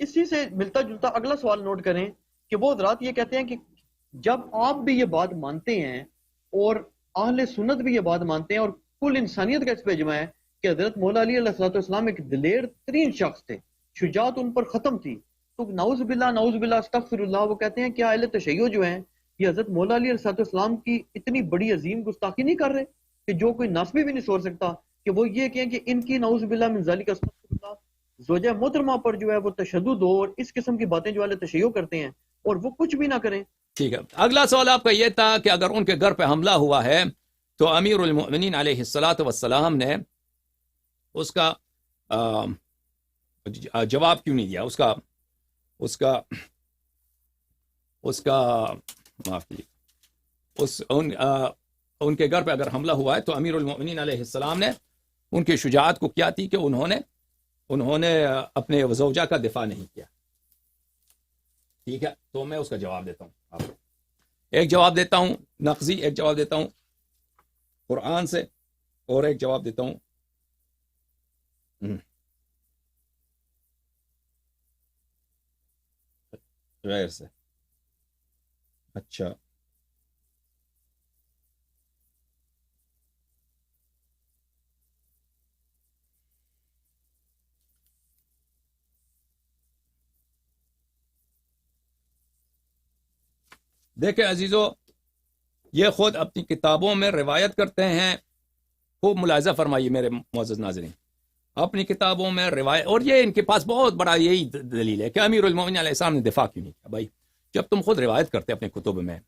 اسی سے ملتا جلتا اگلا سوال نوٹ کریں کہ وہ حضرات یہ کہتے ہیں کہ جب آپ بھی یہ بات مانتے ہیں اور اہل سنت بھی یہ بات مانتے ہیں اور کل انسانیت کا اس پہ اجماع ہے کہ حضرت مولا علی علیہ السلام ایک دلیر ترین شخص تھے، شجاعت ان پر ختم تھی، تو نعوذ باللہ استغفر اللہ، وہ کہتے ہیں کیا اہل تشیع جو ہیں یہ حضرت مولا علی علیہ السلام کی اتنی بڑی عظیم گستاخی نہیں کر رہے کہ جو کوئی نسبی بھی نہیں سوچ سکتا کہ وہ یہ کہیں کہ ان کی نعوذ باللہ من ذالک استغفر اللہ زوجہ محترمہ پر جو ہے وہ تشدد ہو اور اس قسم کی باتیں جو اہل تشیع کرتے ہیں اور وہ کچھ بھی نہ کریں؟ ٹھیک ہے، اگلا سوال آپ کا یہ تھا کہ اگر ان کے گھر پہ حملہ ہوا ہے تو امیر المؤمنین علیہ السلام نے اس کا جواب کیوں نہیں دیا؟ اس کا معاف کیجیے، ان کے گھر پہ اگر حملہ ہوا ہے تو امیر المؤمنین علیہ السلام نے ان کی شجاعت کو کیا تھی کہ انہوں نے اپنے زوجہ کا دفاع نہیں کیا. ٹھیک ہے، تو میں اس کا جواب دیتا ہوں آپ کو. ایک جواب دیتا ہوں نقضی، ایک جواب دیتا ہوں قرآن سے، اور ایک جواب دیتا ہوں غیر سے. اچھا، دیکھیں عزیزو، یہ خود اپنی کتابوں میں روایت کرتے ہیں. خوب ملاحظہ فرمائیے میرے معزز ناظرین، اپنی کتابوں میں روایت، اور یہ ان کے پاس بہت بڑا یہی دلیل ہے کہ امیر المومنین علیہ السلام نے دفاع کیوں نہیں کیا. بھائی جب تم خود روایت کرتے اپنے کتب میں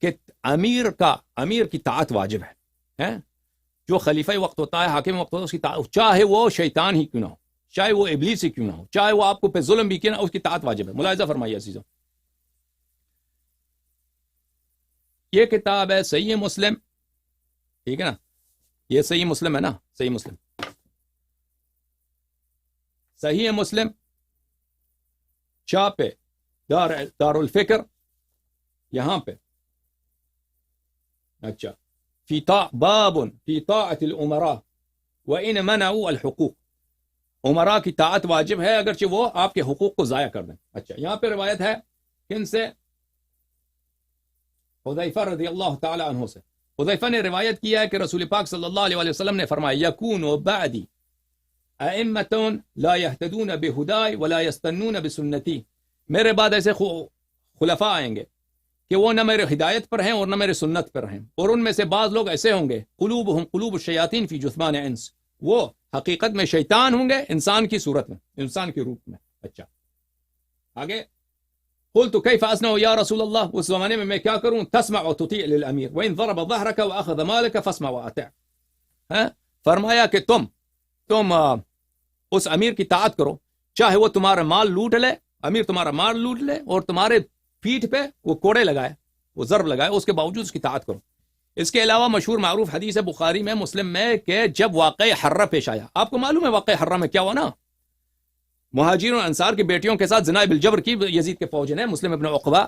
کہ امیر کی طاعت واجب ہے، جو خلیفہ وقت ہوتا ہے، حاکم وقت ہوتا ہے، اس کی طاعت، چاہے وہ شیطان ہی کیوں نہ ہو، چاہے وہ ابلیس ہی کیوں نہ ہو، چاہے وہ آپ کو پہ ظلم بھی کیوں نہ ہو، اس کی طاعت واجب ہے. ملاحظہ فرمائیے عزیزو، یہ کتاب ہے صحیح مسلم، ٹھیک ہے نا، یہ صحیح مسلم ہے نا، صحیح مسلم، صحیح مسلم چھاپے دار الفکر یہاں پہ. اچھا، باب فی طاعت الامراء وان منعوا الحقوق، امراء کی طاعت واجب ہے اگرچہ وہ آپ کے حقوق کو ضائع کر دیں. اچھا، یہاں پہ روایت ہے کن سے؟ حذیفہ رضی اللہ تعالی عنہ سے. حذیفہ نے روایت کیا ہے کہ رسول پاک صلی اللہ علیہ وسلم نے فرمایا یکون بعدی ائمۃ لا یہتدون بہدای ولا یستنون بسنتی، میرے بعد ایسے خلفاء آئیں گے کہ وہ نہ میرے ہدایت پر ہیں اور نہ میرے سنت پر ہیں، اور ان میں سے بعض لوگ ایسے ہوں گے قلوبہم قلوب الشیاطین فی جثمان انس، وہ حقیقت میں شیطان ہوں گے انسان کی صورت میں، انسان کے روپ میں. اچھا، آگے قلت کیف اصنع یا رسول اللہ، اس زمانے میں کیا کروں؟ تسمع وتطیع للامیر وان ضرب ظهرك واخذ مالك فاسمع واطع. فرمایا کہ تم اس امیر کی طاعت کرو، چاہے وہ تمہارا مال لوٹ لے، امیر تمہارا مال لوٹ لے اور تمہارے پیٹھ پہ وہ کوڑے لگائے، وہ ضرب لگائے، اس کے باوجود اس کی طاعت کرو. اس کے علاوہ مشہور معروف حدیث ہے بخاری میں، مسلم میں، کہ جب واقع حرہ پیش آیا، آپ کو معلوم ہے واقع حرہ میں کیا ہوا نا؟ مہاجرین اور انصار کی بیٹیوں کے ساتھ زنا بالجبر کی یزید کے فوج نے، مسلم ابن عقبہ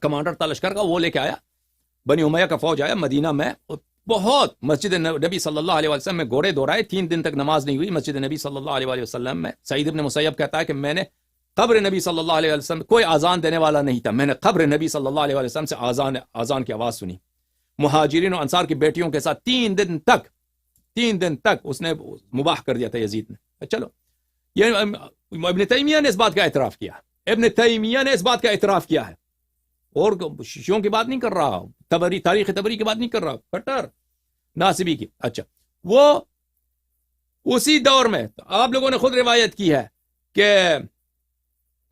کمانڈر تھا لشکر کا، وہ لے کے آیا، بنی امیہ کا فوج آیا مدینہ میں، بہت مسجد نبی صلی اللہ علیہ وسلم میں گھوڑے دورائے، 3 دن تک نماز نہیں ہوئی مسجد نبی صلی اللہ علیہ وسلم میں. سعید ابن مسیب کہتا ہے کہ میں نے قبر نبی صلی اللہ علیہ وسلم، کوئی آزان دینے والا نہیں تھا، میں نے قبر نبی صلی اللہ علیہ وسلم سے آزان کی آواز سنی. مہاجرین اور انصار کی بیٹیوں کے ساتھ 3 دن تک اس نے مباح کر دیا تھا یزید نے. چلو، یہ ابن تیمیہ نے اس بات کا اعتراف کیا، ابن تیمیہ نے اس بات کا اعتراف کیا ہے، اور شیعوں کی بات نہیں کر رہا، تاریخ تبری کی بات نہیں کر رہا، کٹر ناصبی کی. اچھا، وہ اسی دور میں آپ لوگوں نے خود روایت کی ہے کہ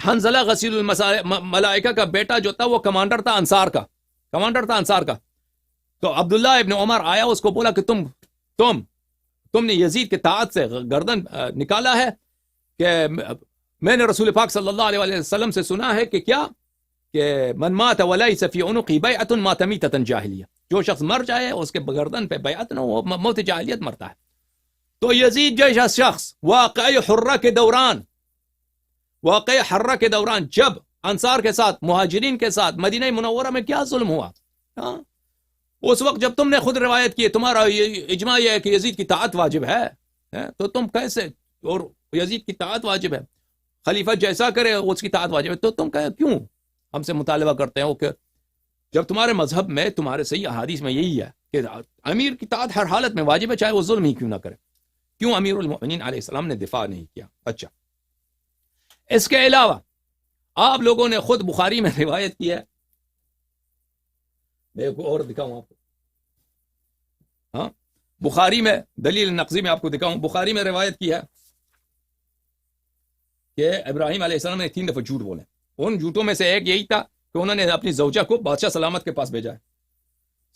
حنزلہ غسیل الملائکہ کا بیٹا جو تھا وہ کمانڈر تھا انصار کا. تو عبداللہ ابن عمر آیا، اس کو بولا کہ تم نے یزید کے طاعت سے گردن نکالا ہے، کہ میں نے رسول پاک صلی اللہ علیہ وسلم سے سنا ہے کہ کیا، کہ من مات ولیس فی عنقی بیعۃ مات میتۃ جاہلیہ، جو شخص مر جائے اس کے گردن پہ بیعت نہ ہو، موت جاہلیت مرتا ہے. تو یزید جیسا شخص واقع حرہ کے دوران جب انصار کے ساتھ، مہاجرین کے ساتھ مدینہ منورہ میں کیا ظلم ہوا، اس وقت جب تم نے خود روایت کی، تمہارا اجماع یہ ہے کہ یزید کی طاعت واجب ہے، تو تم کیسے، اور یزید کی اطاعت واجب ہے، خلیفہ جیسا کرے اس کی اطاعت واجب ہے، تو تم کیوں ہم سے مطالبہ کرتے ہیں کہ جب تمہارے مذہب میں تمہارے صحیح احادیث میں یہی ہے کہ امیر کی اطاعت ہر حالت میں واجب ہے، چاہے وہ ظلم ہی کیوں نہ کرے، کیوں امیر المؤمنین علیہ السلام نے دفاع نہیں کیا؟ اچھا، اس کے علاوہ آپ لوگوں نے خود بخاری میں روایت کی ہے، میں کو اور دکھاؤں آپ کو، ہاں بخاری میں دلیل نقضی میں آپ کو دکھاؤں، بخاری میں روایت کی ہے کہ ابراہیم علیہ السلام نے 3 دفعہ جھوٹ بولے، ان جھوٹوں میں سے ایک یہی تھا کہ انہوں نے اپنی زوجہ کو بادشاہ سلامت کے پاس بھیجا ہے۔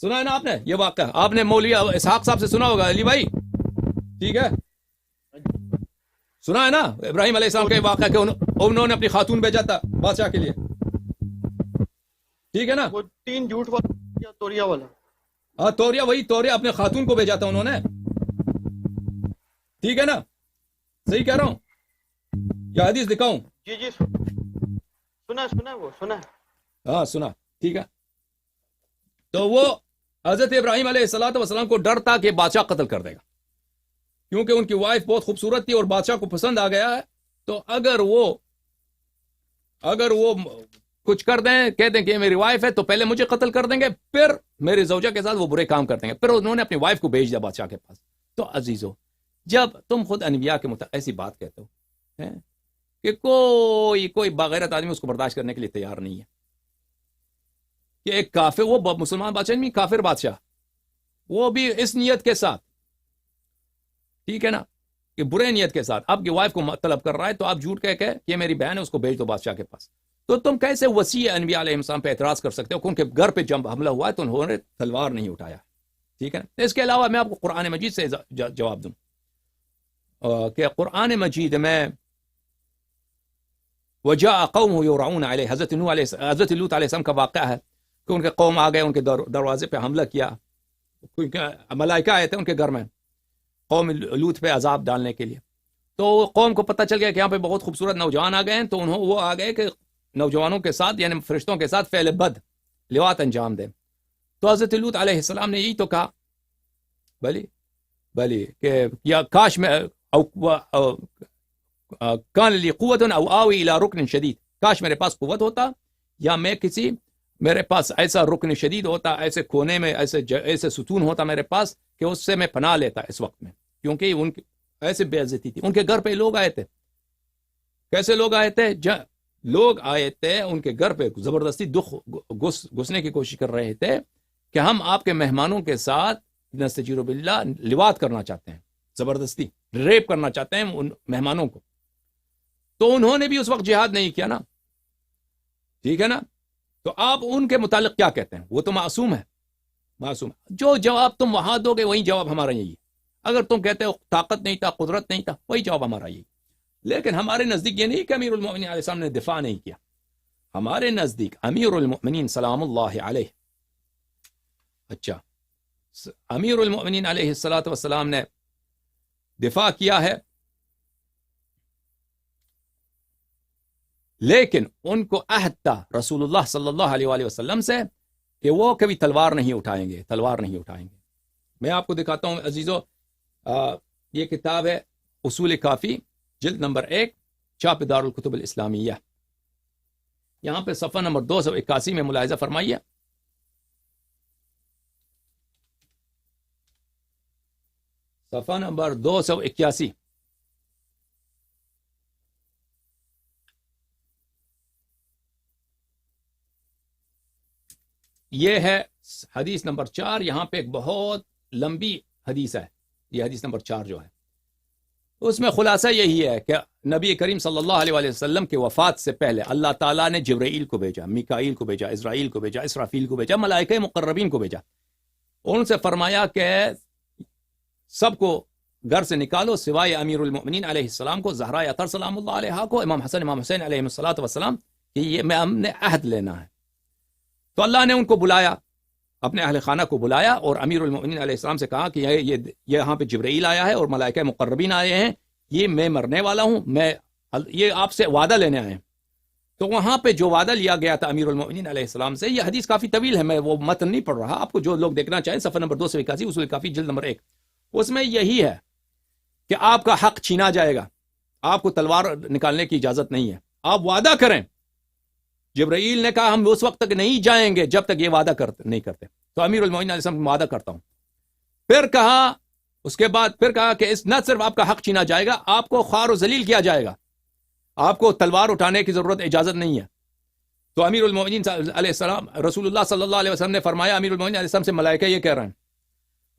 سنا ہے نا آپ نے یہ واقعہ؟ آپ نے مولوی اسحاق صاحب سے سنا ہوگا، علی بھائی ٹھیک ہے، سنا ہے نا ابراہیم علیہ السلام کا یہ واقعہ کہ انہوں نے اپنی خاتون بھیجا تھا بادشاہ کے لیے، ٹھیک ہے نا؟ وہ 3 جھوٹ والا یا توریا والا؟ ہاں توریا، وہی توریا، اپنے خاتون کو بھیجا تھا انہوں نے، ٹھیک ہے نا؟ صحیح کہہ رہا ہوں یا حدیث دکھاؤں؟ جی جی سنا ہے وہ سنا ہے، ہاں سنا، ٹھیک ہے۔ تو وہ حضرت ابراہیم علیہ السلام کو ڈر تھا کہ بادشاہ قتل کر دے گا، کیونکہ ان کی وائف بہت خوبصورت تھی اور بادشاہ کو پسند آ گیا ہے، تو اگر وہ کچھ کر دیں، کہہ دیں کہ یہ میری وائف ہے، تو پہلے مجھے قتل کر دیں گے، پھر میری زوجہ کے ساتھ وہ برے کام کر دیں گے، پھر انہوں نے اپنی وائف کو بھیج دیا بادشاہ کے پاس۔ تو عزیزو، جب تم خود انبیاء کے متعلق ایسی بات کہتے ہو کہ کوئی باغیرت آدمی اس کو برداشت کرنے کے لیے تیار نہیں ہے کہ ایک کافر، وہ مسلمان بادشاہ نہیں، کافر بادشاہ، وہ بھی اس نیت کے ساتھ، ٹھیک ہے نا، کہ برے نیت کے ساتھ آپ کی وائف کو طلب کر رہا ہے، تو آپ جھوٹ کہہ کہ یہ میری بہن ہے، اس کو بھیج دو بادشاہ کے پاس۔ تو تم کیسے وسیع انبیاء علیہ السلام پہ اعتراض کر سکتے ہو کہ ان کے گھر پہ جب حملہ ہوا ہے تو انہوں نے تلوار نہیں اٹھایا، ٹھیک ہے نا؟ اس کے علاوہ میں آپ کو قرآن مجید سے جواب دوں کہ قرآن مجید میں وجاء قومه يرعون علیہ، حضرت لوط علیہ السلام کا واقعہ ہے کہ ان کے قوم آ گئے، ان کے دروازے پہ حملہ کیا، ملائکہ آئے تھے ان کے گھر میں قوم لوط پہ عذاب ڈالنے کے لیے۔ تو قوم کو پتہ چل گیا کہ یہاں پہ بہت خوبصورت نوجوان آ گئے ہیں، تو وہ آ گئے کہ نوجوانوں کے ساتھ یعنی فرشتوں کے ساتھ فعل بد لواط انجام دیں۔ تو حضرت لوط علیہ السلام نے یہی تو کہا بلی کہ یا کاش میں کان لی قوت او آوی الی رکن شدید، کاش میرے پاس قوت ہوتا یا میرے پاس ایسا رکن شدید ہوتا، ایسے کونے میں ایسے ستون ہوتا میرے پاس کہ اس سے میں پناہ لیتا اس وقت میں، کیونکہ ان کی ایسے بے عزتی تھی۔ ان کے گھر پہ لوگ آئے تھے، کیسے لوگ آئے تھے؟ لوگ آئے تھے ان کے گھر پہ زبردستی گھسنے کی کوشش کر رہے تھے کہ ہم آپ کے مہمانوں کے ساتھ نستجیر باللہ لواط کرنا چاہتے ہیں، زبردستی ریپ کرنا چاہتے ہیں ان مہمانوں کو۔ تو انہوں نے بھی اس وقت جہاد نہیں کیا نا، ٹھیک ہے نا؟ تو آپ ان کے متعلق کیا کہتے ہیں؟ وہ تو معصوم ہے، معصوم ہے۔ جو جواب تم وہاں دو گے وہی جواب ہمارا یہی ہے۔ اگر تم کہتے ہو طاقت نہیں تھا، قدرت نہیں تھا، وہی جواب ہمارا یہی۔ لیکن ہمارے نزدیک یہ نہیں کہ امیر المؤمنین علیہ السلام نے دفاع نہیں کیا، ہمارے نزدیک امیر المؤمنین سلام اللہ علیہ، اچھا امیر المؤمنین علیہ السلام نے دفاع کیا ہے، لیکن ان کو عہد تھا رسول اللہ صلی اللہ علیہ وآلہ وسلم سے کہ وہ کبھی تلوار نہیں اٹھائیں گے۔ میں آپ کو دکھاتا ہوں عزیزو، یہ کتاب ہے اصول کافی، جلد نمبر 1، چھاپ دار الکتب الاسلامیہ، یہاں پہ صفحہ نمبر 281 میں ملاحظہ فرمائیے۔ صفحہ نمبر 281، یہ ہے حدیث نمبر 4۔ یہاں پہ ایک بہت لمبی حدیث ہے، یہ حدیث نمبر 4 جو ہے، اس میں خلاصہ یہی ہے کہ نبی کریم صلی اللہ علیہ وسلم کے وفات سے پہلے اللہ تعالیٰ نے جبرائیل کو بھیجا، میکائیل کو بھیجا، اسرائیل کو بھیجا، اسرافیل کو بھیجا، ملائکہ مقربین کو بھیجا، ان سے فرمایا کہ سب کو گھر سے نکالو سوائے امیر المؤمنین علیہ السلام کو، زہرا اطہر سلام اللہ علیہا کو، امام حسن امام حسین علیہ السلام، کہ یہ میں ہم نے عہد لینا ہے۔ تو اللہ نے ان کو بلایا، اپنے اہل خانہ کو بلایا، اور امیر المؤمنین علیہ السلام سے کہا کہ یہ یہاں پہ جبرائیل آیا ہے اور ملائکہ مقربین آئے ہیں، یہ میں مرنے والا ہوں، یہ آپ سے وعدہ لینے آئے ہیں۔ تو وہاں پہ جو وعدہ لیا گیا تھا امیر المؤمنین علیہ السلام سے، یہ حدیث کافی طویل ہے، میں وہ متن نہیں پڑھ رہا، آپ کو جو لوگ دیکھنا چاہیں صفحہ نمبر 281 اصول کافی جلد نمبر 1، اس میں یہی ہے کہ آپ کا حق چھینا جائے گا، آپ کو تلوار نکالنے کی اجازت نہیں ہے، آپ وعدہ کریں. جبرائیل نے کہا ہم اس وقت تک نہیں جائیں گے جب تک یہ وعدہ نہیں کرتے. تو امیر المومنین علیہ السلام وعدہ کرتا ہوں. پھر کہا اس کے بعد پھر کہا کہ نہ صرف آپ کا حق چھینا جائے گا، آپ کو خوار و ذلیل کیا جائے گا، آپ کو تلوار اٹھانے کی ضرورت اجازت نہیں ہے. تو امیر المومنین علیہ السلام رسول اللہ صلی اللہ علیہ وسلم نے فرمایا امیر المومنین علیہ السلام سے ملائکہ یہ کہہ رہے ہیں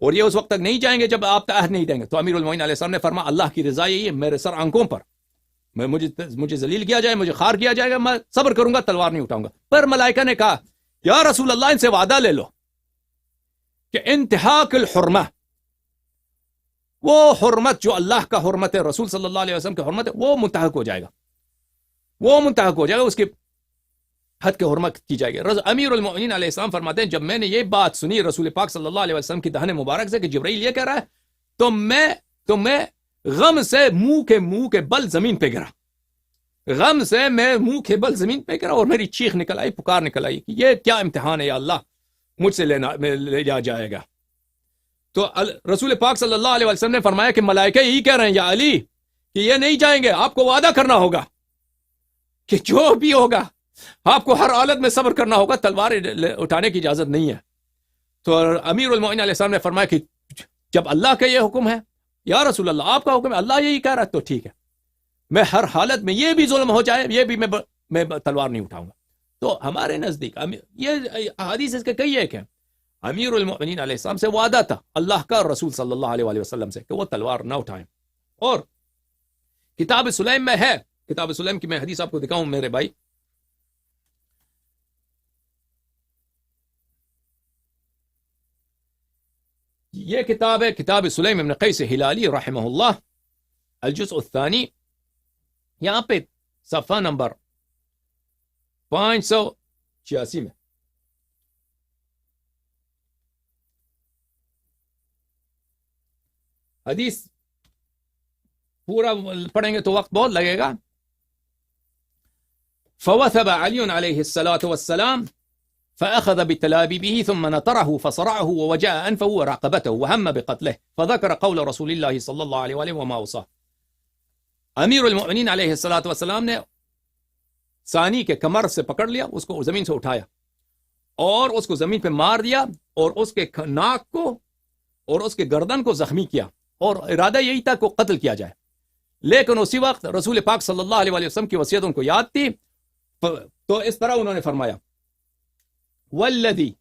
اور یہ اس وقت تک نہیں جائیں گے جب آپ عہد نہیں دیں گے. تو امیر المومنین علیہ السلام نے فرمایا اللہ کی رضا یہی ہے، میرے سر آنکھوں پر مجھے ذلیل کیا جائے، مجھے خار کیا جائے گا، میں صبر کروں گا، تلوار نہیں اٹھاؤں گا. پر ملائکہ نے کہا یا رسول اللہ ان سے وعدہ لے لو کہ انتہاک الحرمہ، وہ حرمت جو اللہ کا حرمت ہے، رسول صلی اللہ علیہ وسلم کی حرمت ہے، وہ منتہک ہو جائے گا، وہ منتہک ہو جائے گا، اس کی حد کے حرمت کی جائے گی. امیر المؤمنین علیہ السلام فرماتے ہیں جب میں نے یہ بات سنی رسول پاک صلی اللہ علیہ وسلم کی دہن مبارک سے کہ جبرائیل یہ کہہ رہا ہے تو میں غم سے منہ کے بل زمین پہ گرا، غم سے میں منہ کے بل زمین پہ گرا اور میری چیخ نکل آئی، پکار نکل آئی کہ یہ کیا امتحان ہے یا اللہ مجھ سے لے جائے گا. تو رسول پاک صلی اللہ علیہ وسلم نے فرمایا کہ ملائکہ یہی کہہ رہے ہیں یا علی کہ یہ نہیں جائیں گے، آپ کو وعدہ کرنا ہوگا کہ جو بھی ہوگا آپ کو ہر حالت میں صبر کرنا ہوگا، تلوار اٹھانے کی اجازت نہیں ہے. تو امیر المؤمنین علیہ السلام نے فرمایا کہ جب اللہ کا یہ حکم ہے یا رسول اللہ آپ کا حکم ہے، اللہ یہی کہہ رہا ہے تو ٹھیک ہے، میں ہر حالت میں یہ بھی ظلم ہو جائے یہ بھی میں تلوار نہیں اٹھاؤں گا. تو ہمارے نزدیک یہ احادیث اس کے کئی ایک ہیں. امیر المؤمنین علیہ السلام سے وعدہ تھا اللہ کا رسول صلی اللہ علیہ وسلم سے کہ وہ تلوار نہ اٹھائیں. اور کتاب سلیم میں ہے، کتاب سلیم کی میں حدیث آپ کو دکھاؤں میرے بھائی، یہ کتاب ہے کتاب سلیم ابن قیس ہلالی رحمہ اللہ، الجزء الثانی، یہاں پہ صفحہ نمبر 586 میں حدیث پورا پڑھیں گے تو وقت بہت لگے گا. فوثب علی علیہ الصلاة والسلام فأخذ بتلابيبه ثم نطره فصرعه ووجع أنفه ورقبته وهم بقتله فذكر قول رسول الله صلى الله عليه وآله وما أوصاه. امیر المؤمنین علیہ الصلاة والسلام نے ثانی کے کمر سے پکڑ لیا، اس کو زمین سے اٹھایا اور اس کو زمین پہ مار دیا اور اس کے ناک کو اور اس کے گردن کو زخمی کیا اور ارادہ یہی تھا کہ قتل کیا جائے. لیکن اسی وقت رسول پاک صلی اللہ علیہ وسلم کی وصیت ان کو یاد تھی، تو اس طرح انہوں نے فرمایا والذی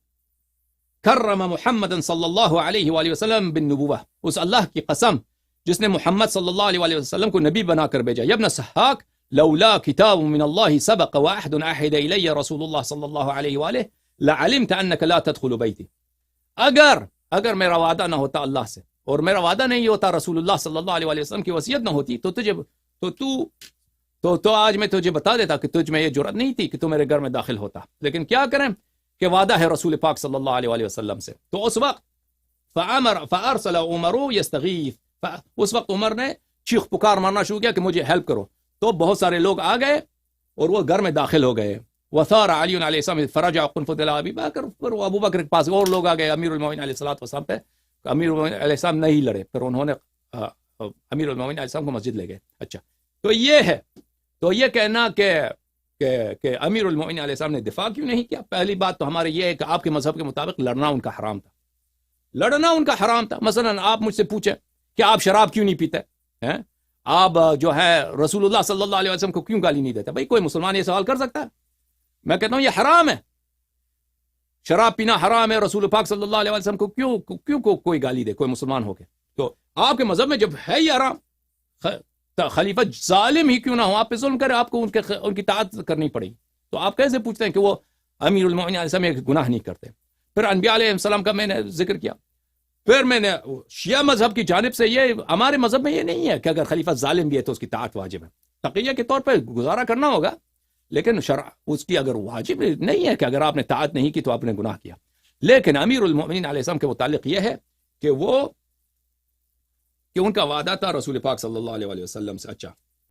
کرم محمد صلی اللہ علیہ وآلہ وسلم بالنبوہ، اس اللہ کی قسم جس نے محمد صلی اللہ علیہ وسلم کو نبی بنا کر بھیجا. یا ابن سحاق لولا کتاب من اللہ سبق واحد احد الی رسول اللہ صلی اللہ علیہ وآلہ لعلمت انک لا تدخل بیتی. اگر میرا وعدہ نہ ہوتا اللہ سے اور میرا وعدہ نہیں ہوتا رسول اللہ صلی اللہ علیہ وسلم کی وصیت نہ ہوتی تو آج میں تجھے بتا دیتا کہ تجھ میں یہ جرأت نہیں تھی کہ تو میرے گھر میں داخل ہوتا. لیکن کیا کریں کہ وعدہ ہے رسول پاک صلی اللہ علیہ وسلم سے. تو اس وقت فارسل عمر یستغیث، اس وقت عمر نے چیخ پکار مارنا شروع کیا کہ مجھے ہیلپ کرو. تو بہت سارے لوگ آ گئے اور وہ گھر میں داخل ہو گئے. وثار علی علیہ السلام فرجع قنفذ الى ابی بکر، پھر ابو بکر کے پاس اور لوگ آ گئے امیر المؤمنین علیہ السلام پہ. امیر المؤمنین علیہ السلام نہیں لڑے، پھر انہوں نے امیر المؤمنین علیہ السلام کو مسجد لے گئے. اچھا، تو یہ ہے، تو یہ کہنا کہ امیر المؤمنین علیہ السلام نے دفاع کیوں نہیں کیا، پہلی بات تو ہمارے یہ ہے کہ آپ کے مذہب کے مطابق لڑنا ان کا حرام تھا، لڑنا ان کا حرام تھا. مثلا آپ مجھ سے پوچھیں کہ آپ شراب کیوں نہیں پیتے ہیں، آپ جو ہے رسول اللہ صلی اللہ علیہ وسلم کو کیوں گالی نہیں دیتے؟ بھائی کوئی مسلمان یہ سوال کر سکتا ہے؟ میں کہتا ہوں یہ حرام ہے، شراب پینا حرام ہے. رسول پاک صلی اللہ علیہ وسلم کو کیوں کوئی گالی دے کوئی مسلمان ہو کے؟ تو آپ کے مذہب میں جب ہے یہ حرام، خلیفہ ظالم ہی کیوں نہ ہو، آپ پہ ظلم کرے، آپ کو ان کی اطاعت کرنی پڑے گی. تو آپ کیسے پوچھتے ہیں کہ وہ امیر المؤمنین علیہ السلام ایک گناہ نہیں کرتے؟ پھر انبیاء علیہ السلام کا میں نے ذکر کیا. پھر میں نے شیعہ مذہب کی جانب سے، یہ ہمارے مذہب میں یہ نہیں ہے کہ اگر خلیفہ ظالم بھی ہے تو اس کی اطاعت واجب ہے. تقیہ کے طور پہ گزارا کرنا ہوگا، لیکن شرع اس کی اگر واجب نہیں ہے کہ اگر آپ نے اطاعت نہیں کی تو آپ نے گناہ کیا. لیکن امیر المؤمنین علیہ السلام کے متعلق یہ ہے کہ ان کا وعدہ تھا رسول پاک صلی اللہ علیہ وسلم سے. اچھا،